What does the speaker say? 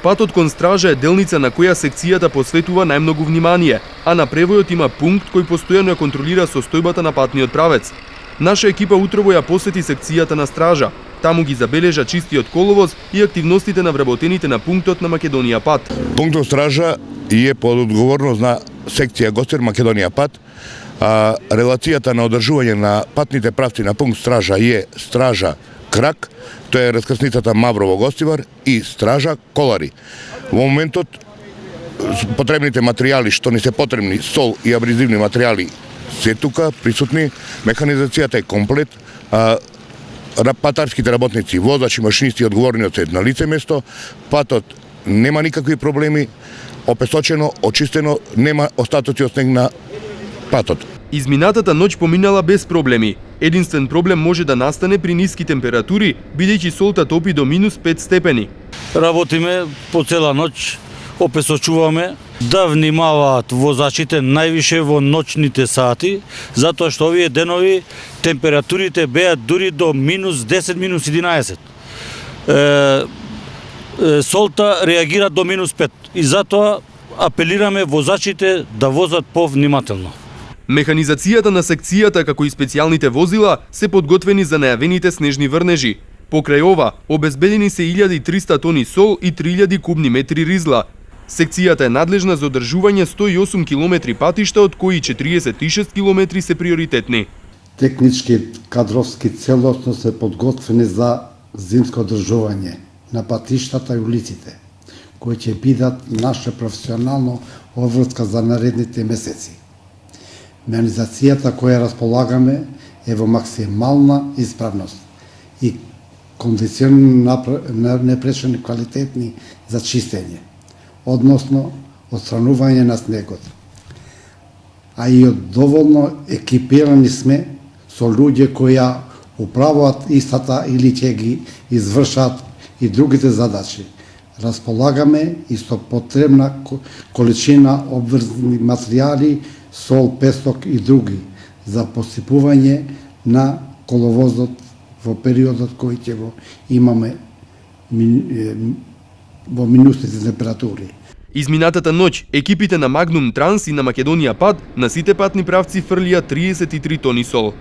Патот кон Стража е делница на која секцијата посветува најмногу внимание, а на превојот има пункт кој постојано ја контролира состојбата на патниот правец. Наша екипа утрово ја посети секцијата на Стража. Таму ги забележа чистиот коловоз и активностите на вработените на пунктот на Македонија пат. Пунктот Стража е под одговорност на секција Гостер Македонија пат. Релацијата на одржување на патните правци на пункт Стража е Стража Крак, тоа е раскрсницата Маврово Гостивар и Стража Колари. Во моментот потребните материјали што ни се потребни, сол и абризивни материјали се тука присутни, механизацијата е комплет, патарските работници, возачи, машинисти и одговорници на лице место, патот нема никакви проблеми, опесочено, очистено, нема остатоци од снег на патот. Изминатата ноќ поминала без проблеми. Единствен проблем може да настане при ниски температури, бидејќи солта топи до -5 степени. Работиме по цела ноќ, опесочуваме да внимаваат возачите највише во ноќните сати, затоа што овие денови температурите беа дури до -10, -11. Солта реагира до -5 и затоа апелираме возачите да возат повнимателно. Механизацијата на секцијата како и специјалните возила се подготвени за најавените снежни врнежи. Покрај ова, обезбедени се 1300 тони сол и 3000 кубни метри ризла. Секцијата е надлежна за одржување 108 км патишта, од кои 46 км се приоритетни. Технички кадровски целосно се подготвени за зимско одржување на патиштата и улиците, кои ќе бидат наша професионална обврска за наредните месеци. Механизацијата која располагаме е во максимална исправност и кондициони непрешени квалитетни за чистење, односно отстранување на снегот. А и доволно екипирани сме со луѓе кои управуваат истата или ќе ги извршат и другите задачи. Располагаме и со потребна количина обврзни материјали, сол, песок и други за посипување на коловозот во периодот кој ќе го имаме во минусните температури. Изминатата ноќ екипите на Магнум Транс и на Македонија пат на сите патни правци фрлија 33 тони сол.